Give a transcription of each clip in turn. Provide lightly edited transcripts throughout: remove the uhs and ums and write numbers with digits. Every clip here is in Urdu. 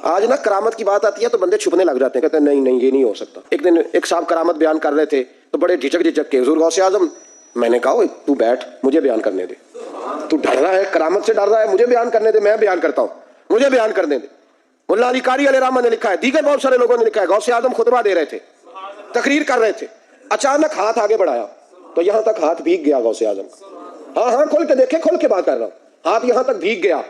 آج نا کرامت کی بات آتی ہے تو بندے چھپنے لگ جاتے ہیں، کہتے ہیں نہیں نہیں یہ نہیں ہو سکتا۔ ایک دن ایک صاحب کرامت بیان کر رہے تھے تو بڑے جھجک کے حضور غوث اعظم، میں نے کہا تو بیٹھ مجھے بیان کرنے دے، تو ڈر رہا ہے کرامت سے ڈر رہا ہے، مجھے بیان کرنے دے، میں بیان کرتا ہوں، مجھے بیان کرنے دے۔ ملا علی قاری علیہ رحمہ نے لکھا ہے، دیگر بہت سارے لوگوں نے لکھا ہے، غوث اعظم خطبہ دے رہے تھے، تقریر کر رہے تھے، اچانک ہاتھ آگے بڑھایا تو یہاں تک ہاتھ بھیگ گیا غوث اعظم کا۔ ہاں کھول کے دیکھیں، کھول کے بات کر رہا ہوں، ہاتھ یہاں تک بھیگ گیا۔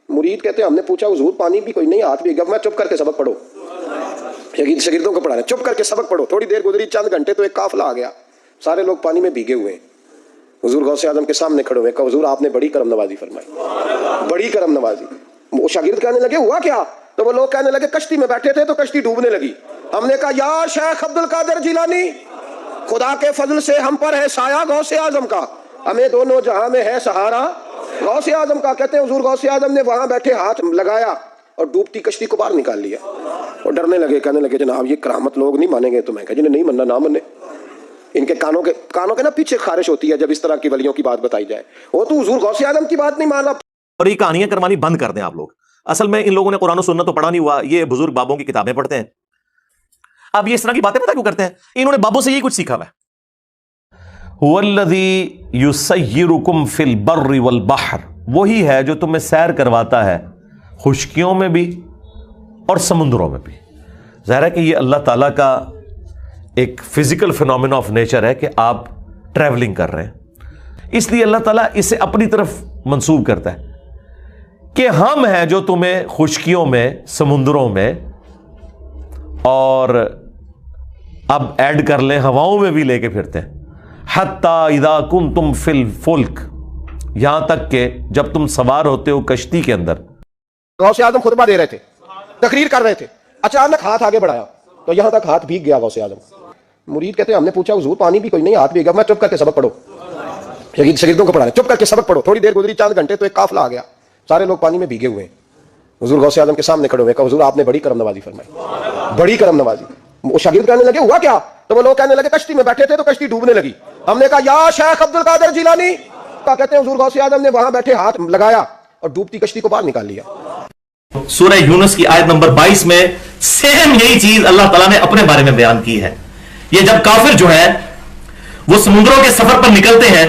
مرید کہتے ہیں ہم نے پوچھا حضور پانی بھی کوئی نہیں، ہاتھ بھیگ گیا۔ میں چپ کر کے سبق پڑھو، شاگردوں کو پڑھا رہے، چپ کر کے سبق پڑھو۔ تھوڑی دیر گزری، چند گھنٹے تو ایک قافلہ آ گیا، سارے لوگ پانی میں بھیگے ہوئے ہیں، حضور غوث اعظم کے سامنے کھڑے ہوئے، کہا حضور آپ نے بڑی کرم نوازی فرمائی، بڑی کرم نوازی۔ وہ شاگرد کہنے لگے ہوا کیا؟ تو وہ لوگ کہنے لگے کشتی میں بیٹھے تھے تو کشتی ڈوبنے لگی، ہم نے کہا یا شیخ عبد القادر جیلانی، خدا کے فضل سے ہم پر ہے سایہ غوث اعظم کا، ہمیں دونوں جہاں میں ہے سہارا غوث اعظم کا۔ کہتے ہیں حضور غوث اعظم نے وہاں بیٹھے ہاتھ لگایا اور ڈوبتی کشتی کو باہر نکال لیا۔ اور ڈرنے لگے، کہنے لگے جناب یہ کرامت لوگ نہیں مانیں گے، تو میں کہا جنہیں نہیں مننا نہ منے۔ ان کے کانوں کے نا پیچھے خارش ہوتی ہے جب اس طرح کی ولیوں کی بات بتائی جائے، وہ تو حضور غوث اعظم کی بات نہیں مانا۔ اور یہ کہانیاں کروانی بند کر دیں آپ لوگ۔ اصل میں ان لوگوں نے قرآن و سنت تو پڑھا نہیں ہوا، یہ بزرگ بابوں کی کتابیں پڑھتے ہیں۔ اب یہ اس طرح کی باتیں پتہ کیوں کرتے ہیں؟ انہوں نے بابوں سے یہی کچھ سیکھا ہوا ہے۔ هو الذی یسیرکم فی البر والبحر، وہی ہے جو تمہیں سیر کرواتا ہے خشکیوں میں بھی اور سمندروں میں بھی۔ ظاہر ہے کہ یہ اللہ تعالیٰ کا ایک فزیکل فینومینا آف نیچر ہے کہ آپ ٹریولنگ کر رہے ہیں، اس لیے اللہ تعالیٰ اسے اپنی طرف منسوب کرتا ہے کہ ہم ہیں جو تمہیں خشکیوں میں، سمندروں میں، اور اب ایڈ کر لیں ہواؤں میں بھی لے کے پھرتے ہیں۔ حتی اذا کنتم فی الفلک، یہاں تک کہ جب تم سوار ہوتے ہو کشتی کے اندر۔ غوث اعظم خطبہ دے رہے تھے، تقریر کر رہے تھے، اچانک ہاتھ آگے بڑھایا تو یہاں تک ہاتھ بھیگ گیا غوث اعظم۔ مرید کہتے ہیں ہم نے پوچھا حضور پانی بھی کوئی نہیں، ہاتھ بھیگ گیا۔ میں چپ کر کے سبق پڑھو، شاگردوں کو پڑھا رہے، چپ کر کے سبق پڑھو۔ تھوڑی دیر گزری، چند گھنٹے تو ایک قافلہ آ گیا، سارے لوگ پانی میں بھیگے ہوئے ہیں، حضور غوث اعظم کے سامنے کھڑے ہوئے، کہا حضور آپ نے بڑی کرم نوازی فرمائی، بڑی کرم نوازی۔ وہ شاگرد کہنے لگے ہوا کیا؟ تو وہ لوگ کہنے لگے کشتی میں بیٹھے تھے تو کشتی ڈوبنے لگی، ہم نے کہا یا شیخ عبد القادر جیلانی، کہتے ہیں حضور غوث اعظم نے وہاں بیٹھے ہاتھ لگایا اور ڈوبتی کشتی کو باہر نکال لیا۔ سورہ یونس کی آیت نمبر 22 میں سیم یہی چیز اللہ تعالیٰ نے اپنے بارے میں بیان کی ہے۔ یہ جب کافر جو ہے وہ سمندروں کے سفر پر نکلتے ہیں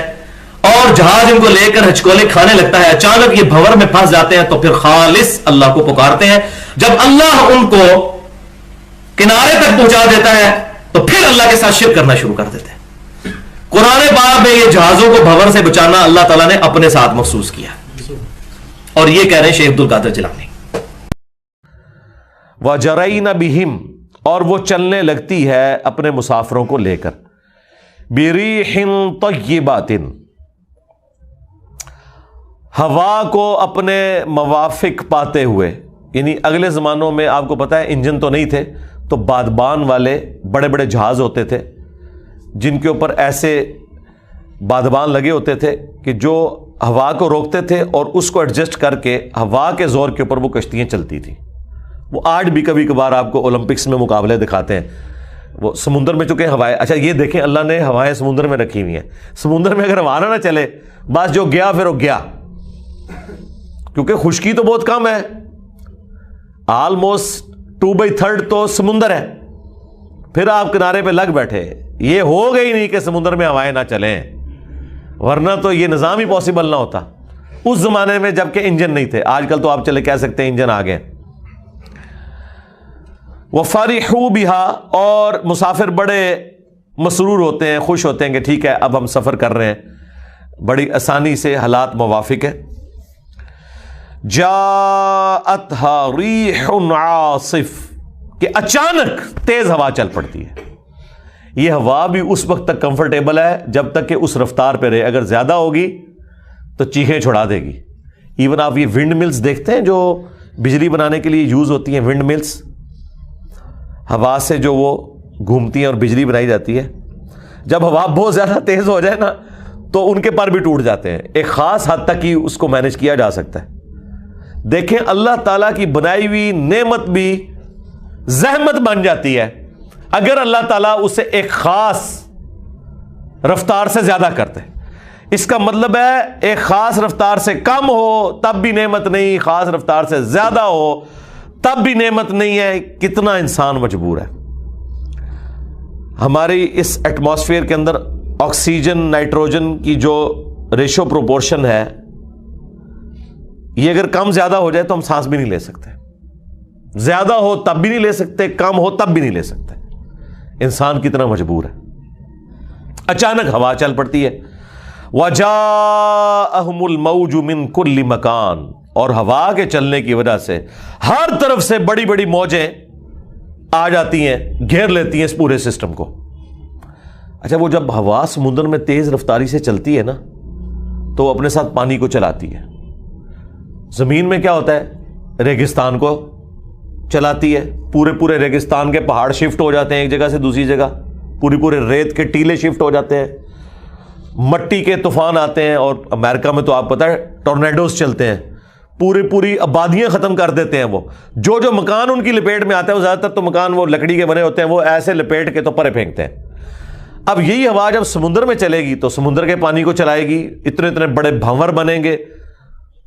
اور جہاز ان کو لے کر ہچکولے کھانے لگتا ہے، اچانک یہ بھنور میں پھنس جاتے ہیں تو پھر خالص اللہ کو پکارتے ہیں۔ جب اللہ ان کو کنارے تک پہنچا دیتا ہے تو پھر اللہ کے ساتھ شرک کرنا شروع کر دیتے ہیں۔ قرآن پاک میں یہ جہازوں کو بھنور سے بچانا اللہ تعالیٰ نے اپنے ساتھ مخصوص کیا، اور یہ کہہ رہے ہیں شیخ عبد القادر جیلانی۔ وَجَرَيْنَ بِهِمْ، اور وہ چلنے لگتی ہے اپنے مسافروں کو لے کر، بِرِيحٍ طَيِّبَةٍ، ہوا کو اپنے موافق پاتے ہوئے، یعنی اگلے زمانوں میں آپ کو پتا ہے انجن تو نہیں تھے، تو بادبان والے بڑے بڑے جہاز ہوتے تھے جن کے اوپر ایسے بادبان لگے ہوتے تھے کہ جو ہوا کو روکتے تھے اور اس کو ایڈجسٹ کر کے ہوا کے زور کے اوپر وہ کشتیاں چلتی تھیں۔ وہ آج بھی کبھی کبھار آپ کو اولمپکس میں مقابلے دکھاتے ہیں، وہ سمندر میں چونکہ ہوائیں، اچھا یہ دیکھیں اللہ نے ہوائیں سمندر میں رکھی ہوئی ہیں، سمندر میں اگر ہوا نہ چلے بس جو گیا پھر وہ گیا، کیونکہ خشکی تو بہت کم ہے، آلموسٹ 2/3 تو سمندر ہے، پھر آپ کنارے پہ لگ بیٹھے، یہ ہو گئی نہیں کہ سمندر میں ہوائیں نہ چلیں، ورنہ تو یہ نظام ہی پاسبل نہ ہوتا اس زمانے میں جب کہ انجن نہیں تھے۔ آج کل تو آپ چلے کہہ سکتے ہیں انجن آ گئے۔ وَفَرِحُوا بِهَا، اور مسافر بڑے مسرور ہوتے ہیں، خوش ہوتے ہیں کہ ٹھیک ہے اب ہم سفر کر رہے ہیں، بڑی آسانی سے حالات موافق ہے۔ جَاءَتْهَا رِيحٌ عَاصِفٌ، کہ اچانک تیز ہوا چل پڑتی ہے۔ یہ ہوا بھی اس وقت تک کمفرٹیبل ہے جب تک کہ اس رفتار پہ رہے، اگر زیادہ ہوگی تو چیخیں چھڑا دے گی۔ ایون آپ یہ ونڈ ملز دیکھتے ہیں جو بجلی بنانے کے لیے یوز ہوتی ہیں، ونڈ ملز ہوا سے جو وہ گھومتی ہیں اور بجلی بنائی جاتی ہے، جب ہوا بہت زیادہ تیز ہو جائے نا تو ان کے پر بھی ٹوٹ جاتے ہیں، ایک خاص حد تک ہی اس کو مینج کیا جا سکتا ہے۔ دیکھیں اللہ تعالیٰ کی بنائی ہوئی نعمت بھی زحمت بن جاتی ہے اگر اللہ تعالیٰ اسے ایک خاص رفتار سے زیادہ کرتے۔ اس کا مطلب ہے ایک خاص رفتار سے کم ہو تب بھی نعمت نہیں، خاص رفتار سے زیادہ ہو تب بھی نعمت نہیں ہے. کتنا انسان مجبور ہے. ہماری اس ایٹماسفیئر کے اندر آکسیجن نائٹروجن کی جو ریشو پروپورشن ہے، یہ اگر کم زیادہ ہو جائے تو ہم سانس بھی نہیں لے سکتے. زیادہ ہو تب بھی نہیں لے سکتے، کم ہو تب بھی نہیں لے سکتے. انسان کتنا مجبور ہے. اچانک ہوا چل پڑتی ہے. وَجَاءَهُمُ الْمَوْجُ مِنْ كُلِّ مَكَانٍ، اور ہوا کے چلنے کی وجہ سے ہر طرف سے بڑی بڑی موجیں آ جاتی ہیں، گھیر لیتی ہیں اس پورے سسٹم کو. اچھا، وہ جب ہوا سمندر میں تیز رفتاری سے چلتی ہے نا تو وہ اپنے ساتھ پانی کو چلاتی ہے. زمین میں کیا ہوتا ہے؟ ریگستان کو چلاتی ہے. پورے ریگستان کے پہاڑ شفٹ ہو جاتے ہیں ایک جگہ سے دوسری جگہ. پورے ریت کے ٹیلے شفٹ ہو جاتے ہیں. مٹی کے طوفان آتے ہیں، اور امریکہ میں تو آپ پتہ ہے ٹورنیڈوز چلتے ہیں. پوری آبادیاں ختم کر دیتے ہیں. وہ جو مکان ان کی لپیٹ میں آتا ہے، وہ زیادہ تر تو مکان وہ لکڑی کے بنے ہوتے ہیں، وہ ایسے لپیٹ کے تو پرے پھینکتے ہیں. اب یہی ہوا جب سمندر میں چلے گی تو سمندر کے پانی کو چلائے گی. اتنے بڑے بھنور بنیں گے،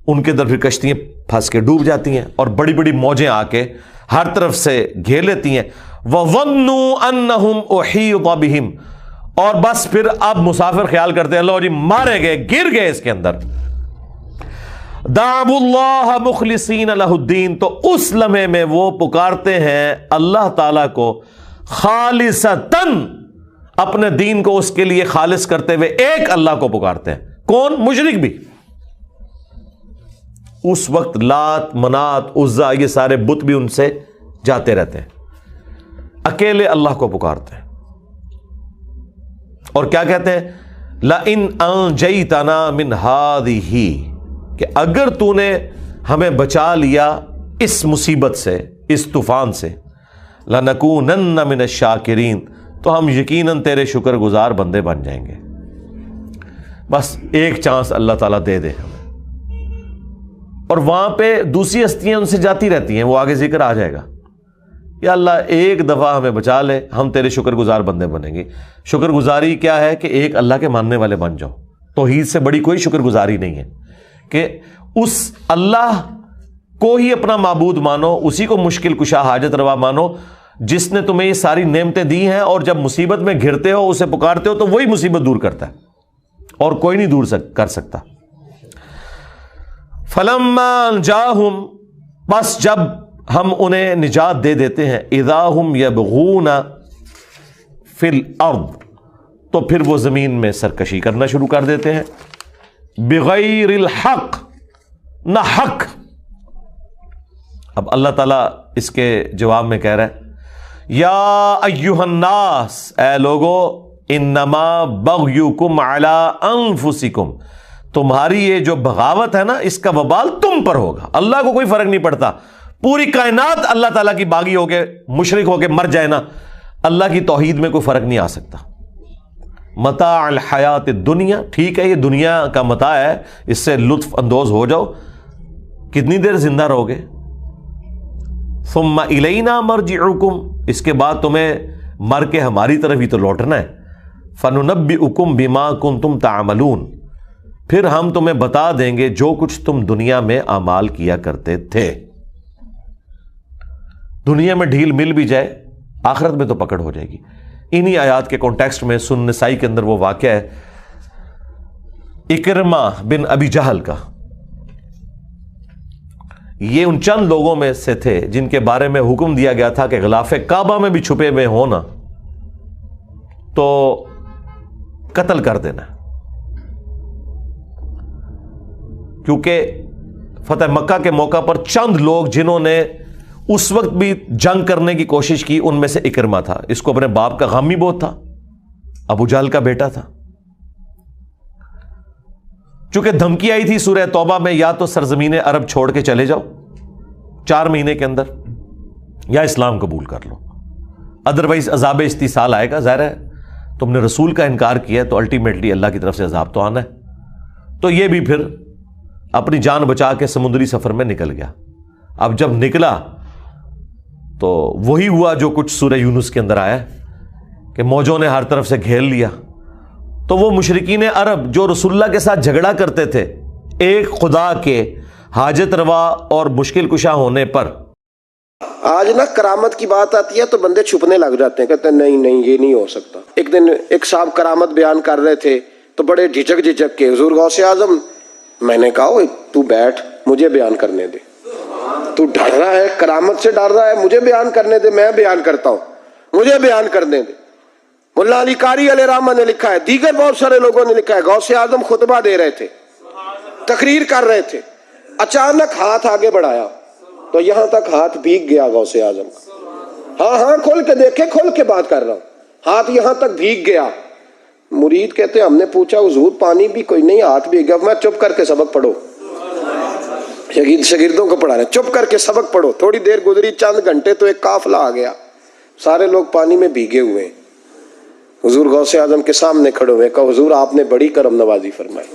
ان کے اندر پھر کشتیاں پھنس کے ڈوب جاتی ہیں، اور بڑی بڑی موجیں آ کے ہر طرف سے گھیر لیتی ہیں. وَظَنُّوا أَنَّهُمْ أُحِيطَ بِهِمْ، اور بس پھر اب مسافر خیال کرتے ہیں لو جی مارے گئے، گر گئے اس کے اندر. دعوا اللہ مخلصین لہ الدین، تو اس لمحے میں وہ پکارتے ہیں اللہ تعالیٰ کو خالصتاً، اپنے دین کو اس کے لیے خالص کرتے ہوئے ایک اللہ کو پکارتے ہیں. کون؟ مشرک بھی. اس وقت لات منات عزا یہ سارے بت بھی ان سے جاتے رہتے ہیں. اکیلے اللہ کو پکارتے ہیں اور کیا کہتے ہیں؟ لَإِنْ أَنْجَيْتَنَا مِنْ هَذِهِ، کہ اگر تو نے ہمیں بچا لیا اس مصیبت سے، اس طوفان سے، لَنَكُونَنَّ مِنَ الشَّاكِرِينَ، تو ہم یقیناً تیرے شکر گزار بندے بن جائیں گے. بس ایک چانس اللہ تعالیٰ دے دے ہمیں. اور وہاں پہ دوسری ہستیاں ان سے جاتی رہتی ہیں، وہ آگے ذکر آ جائے گا. یا اللہ ایک دفعہ ہمیں بچا لے، ہم تیرے شکر گزار بندے بنیں گے. شکر گزاری کیا ہے؟ کہ ایک اللہ کے ماننے والے بن جاؤ. توحید سے بڑی کوئی شکر گزاری نہیں ہے کہ اس اللہ کو ہی اپنا معبود مانو، اسی کو مشکل کشا حاجت روا مانو جس نے تمہیں یہ ساری نعمتیں دی ہیں، اور جب مصیبت میں گھرتے ہو اسے پکارتے ہو تو وہی مصیبت دور کرتا ہے اور کوئی نہیں دور کر سکتا. فَلَمَّا أَنْجَاهُمْ، بس جب ہم انہیں نجات دے دیتے ہیں، اذا ہم یبغون فی الارض، تو پھر وہ زمین میں سرکشی کرنا شروع کر دیتے ہیں. بغیر الحق، نہ حق. اب اللہ تعالیٰ اس کے جواب میں کہہ رہا ہے یا ایھا الناس، اے لوگو، انما بغیکم علی انفسکم، تمہاری یہ جو بغاوت ہے نا اس کا وبال تم پر ہوگا. اللہ کو کوئی فرق نہیں پڑتا. پوری کائنات اللہ تعالیٰ کی باغی ہو کے مشرک ہو کے مر جائے نا، اللہ کی توحید میں کوئی فرق نہیں آ سکتا. متاع الحیات الدنیا، ٹھیک ہے یہ دنیا کا متاع ہے، اس سے لطف اندوز ہو جاؤ، کتنی دیر زندہ رہو گے. ثم الینا مرجعکم، اس کے بعد تمہیں مر کے ہماری طرف ہی تو لوٹنا ہے. فننبئکم بما کنتم تعملون، پھر ہم تمہیں بتا دیں گے جو کچھ تم دنیا میں اعمال کیا کرتے تھے. دنیا میں ڈھیل مل بھی جائے، آخرت میں تو پکڑ ہو جائے گی. انہی آیات کے کانٹیکسٹ میں سنن نسائی کے اندر وہ واقعہ ہے اکرمہ بن ابی جہل کا. یہ ان چند لوگوں میں سے تھے جن کے بارے میں حکم دیا گیا تھا کہ غلاف کعبہ میں بھی چھپے ہوئے ہونا تو قتل کر دینا، کیونکہ فتح مکہ کے موقع پر چند لوگ جنہوں نے اس وقت بھی جنگ کرنے کی کوشش کی، ان میں سے اکرمہ تھا. اس کو اپنے باپ کا غم بھی بہت تھا، ابو جہل کا بیٹا تھا. چونکہ دھمکی آئی تھی سورہ توبہ میں، یا تو سرزمین عرب چھوڑ کے چلے جاؤ 4 مہینے کے اندر، یا اسلام قبول کر لو، ادروائز عذاب استیصال آئے گا. ظاہر ہے تم نے رسول کا انکار کیا ہے تو الٹیمیٹلی اللہ کی طرف سے عذاب تو آنا ہے. تو یہ بھی پھر اپنی جان بچا کے سمندری سفر میں نکل گیا. اب جب نکلا تو وہی ہوا جو کچھ سورہ یونس کے اندر آیا کہ موجوں نے ہر طرف سے گھیر لیا. تو وہ مشرکین عرب جو رسول اللہ کے ساتھ جھگڑا کرتے تھے ایک خدا کے حاجت روا اور مشکل کشا ہونے پر، آج نا کرامت کی بات آتی ہے تو بندے چھپنے لگ جاتے ہیں, کہتے ہیں نہیں نہیں یہ نہیں ہو سکتا. ایک دن ایک صاحب کرامت بیان کر رہے تھے تو بڑے جھجک جھجک کے حضور غوث اعظم, میں نے کہا تو بیٹھ مجھے بیان کرنے دے, تو ڈر رہا ہے کرامت سے ڈر رہا ہے, مجھے بیان کرنے دے, میں بیان کرتا ہوں, مجھے بیان کرنے دے. ملا علی قاری علیہ رحمہ نے لکھا ہے, دیگر بہت سارے لوگوں نے لکھا ہے, غوث اعظم خطبہ دے رہے تھے, تقریر کر رہے تھے, اچانک ہاتھ آگے بڑھایا تو یہاں تک ہاتھ بھیگ گیا غوث اعظم کا. ہاں کھول کے دیکھے, کھول کے بات کر رہا ہوں, ہاتھ یہاں تک بھیگ گیا. مرید کہتے ہم نے پوچھا حضور پانی بھی کوئی نہیں, ہاتھ بھیگ گیا. میں چپ کر کے سبق پڑھو, شاگردوں کو پڑھا رہے, چپ کر کے سبق پڑھو. تھوڑی دیر گزری, چند گھنٹے تو ایک قافلہ آ گیا, سارے لوگ پانی میں بھیگے ہوئے ہیں. حضور غوث اعظم کے سامنے کھڑے ہوئے, کہا حضور آپ نے بڑی کرم نوازی فرمائی,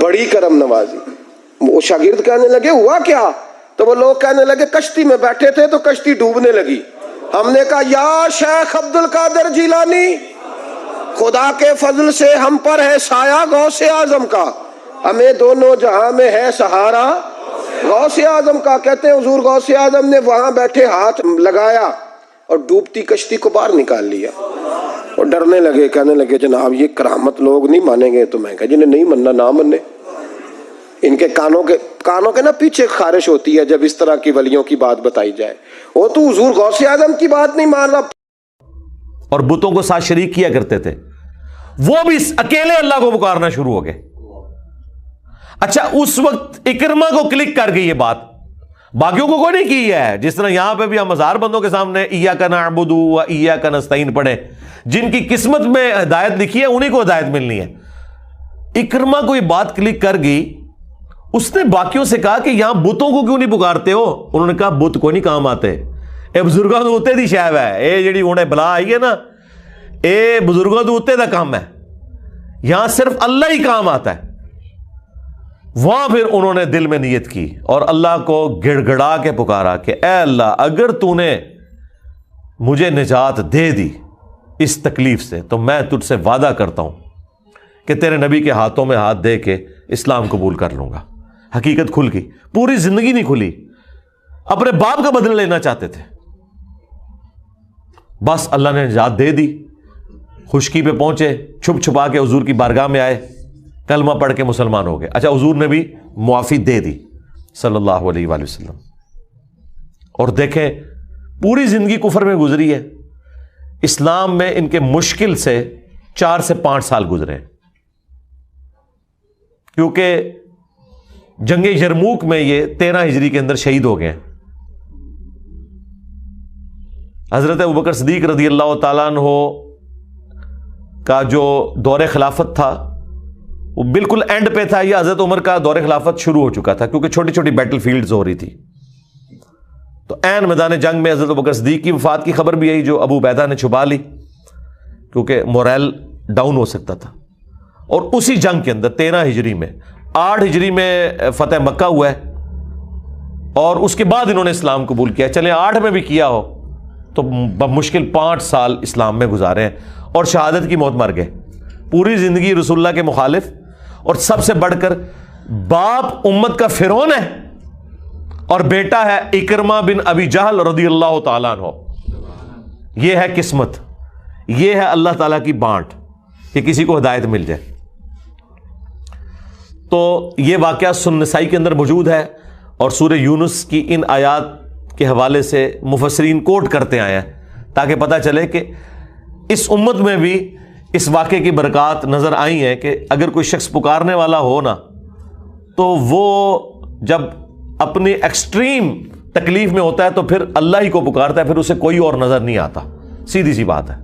بڑی کرم نوازی. وہ شاگرد کہنے لگے ہوا کیا؟ تو وہ لوگ کہنے لگے کشتی میں بیٹھے تھے تو کشتی ڈوبنے لگی. ہم نے کہا یا شیخ عبد القادر جیلانی, خدا کے فضل سے ہم پر ہے سایہ غوث اعظم کا, ہمیں دونوں جہاں میں ہے سہارا غوث اعظم کا. کہتے ہیں حضور غوث اعظم نے وہاں بیٹھے ہاتھ لگایا اور ڈوبتی کشتی کو باہر نکال لیا. اور ڈرنے لگے, کہنے لگے جناب یہ کرامت لوگ نہیں مانیں گے. تو میں کہا جنہیں نہیں ماننا نہ مانے. ان کے کانوں کے نا پیچھے خارش ہوتی ہے جب اس طرح کی ولیوں کی بات بتائی جائے. وہ تو حضور غوث اعظم کی بات نہیں مان رہا. اور بتوں کو ساتھ شریک کیا کرتے تھے, وہ بھی اکیلے اللہ کو پکارنا شروع ہو گئے. اچھا اس وقت اکرمہ کو کلک کر گئی یہ بات, باقیوں کو کوئی نہیں کی ہے. جس طرح یہاں پہ بھی ہم ہزار بندوں کے سامنے ایاک نعبد و ایاک نستعین پڑھے, جن کی قسمت میں ہدایت لکھی ہے انہیں کو ہدایت ملنی ہے. اکرمہ کو یہ بات کلک کر گئی. اس نے باقیوں سے کہا کہ یہاں بتوں کو کیوں نہیں پکارتے ہو؟ انہوں نے کہا بت کو نہیں کام آتے, اے بزرگوں تو اتنے دی شاید ہے, اے جڑی ہوں بلا آئی ہے نا, اے بزرگوں تو اتنے دا کام ہے, یہاں صرف اللہ ہی کام آتا ہے. وہاں پھر انہوں نے دل میں نیت کی اور اللہ کو گڑ گڑا کے پکارا کہ اے اللہ اگر تو نے مجھے نجات دے دی اس تکلیف سے تو میں تجھ سے وعدہ کرتا ہوں کہ تیرے نبی کے ہاتھوں میں ہاتھ دے کے اسلام قبول کر لوں گا. حقیقت کھل گئی, پوری زندگی نہیں کھلی. اپنے باپ کا بدلہ لینا چاہتے تھے, بس اللہ نے نجات دے دی. خشکی پہ پہنچے, چھپ چھپا کے حضور کی بارگاہ میں آئے, کلمہ پڑھ کے مسلمان ہو گئے. اچھا حضور نے بھی معافی دے دی صلی اللہ علیہ وآلہ وسلم. اور دیکھیں پوری زندگی کفر میں گزری ہے, اسلام میں ان کے مشکل سے 4 سے 5 سال گزرے, کیونکہ جنگ یرموک میں یہ 13 ہجری کے اندر شہید ہو گئے. حضرت ابوبکر صدیق رضی اللہ تعالیٰ عنہ کا جو دور خلافت تھا وہ بالکل اینڈ پہ تھا, یا حضرت عمر کا دور خلافت شروع ہو چکا تھا, کیونکہ چھوٹی چھوٹی بیٹل فیلڈز ہو رہی تھی. تو عین میدان جنگ میں حضرت ابوبکر صدیق کی وفات کی خبر بھی آئی, جو ابو عبیدہ نے چھپا لی کیونکہ موریل ڈاؤن ہو سکتا تھا. اور اسی جنگ کے اندر 13 ہجری میں 8 ہجری میں فتح مکہ ہوا ہے, اور اس کے بعد انہوں نے اسلام قبول کیا. چلیں 8 میں بھی کیا ہو تو بمشکل 5 سال اسلام میں گزارے ہیں, اور شہادت کی موت مر گئے. پوری زندگی رسول اللہ کے مخالف, اور سب سے بڑھ کر باپ امت کا فرعون ہے اور بیٹا ہے اکرمہ بن ابی جہل رضی اللہ تعالیٰ عنہ. یہ ہے قسمت, یہ ہے اللہ تعالیٰ کی بانٹ کہ کسی کو ہدایت مل جائے. تو یہ واقعہ سنن نسائی کے اندر موجود ہے, اور سورہ یونس کی ان آیات کے حوالے سے مفسرین کوٹ کرتے آئے ہیں تاکہ پتہ چلے کہ اس امت میں بھی اس واقعے کی برکات نظر آئی ہیں کہ اگر کوئی شخص پکارنے والا ہو نا, تو وہ جب اپنی ایکسٹریم تکلیف میں ہوتا ہے تو پھر اللہ ہی کو پکارتا ہے, پھر اسے کوئی اور نظر نہیں آتا. سیدھی سی بات ہے.